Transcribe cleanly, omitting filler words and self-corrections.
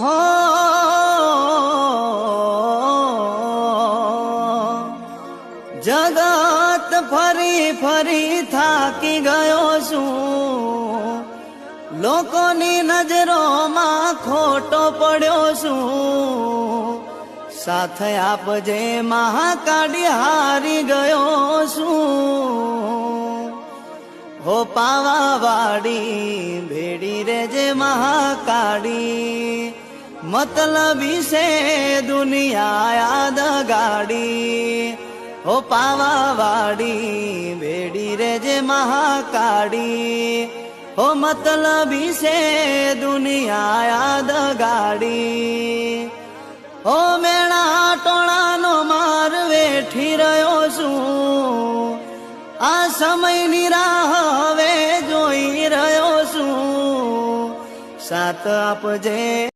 હો જગત ફરી ફરી થાકી ગયો છું, લોકોની નજરોમાં ખોટો પડ્યો છું, સાથે આપજે મહાકાળી હારી ગયો છું, હો પાવાવાડી ભેડી રેજે મહાકાળી, મતલબી છે દુનિયા યાદ ગાડી, હો પાવાવાડી ભેડી રેજે મહાકાળી, હો મતલબી છે દુનિયા યાદ ગાડી, હો મેણા ટોળાનો માર વેઠી રહ્યો છું, આ સમયની રાહ હવે જોઈ રહ્યો છું, સાથ આપજે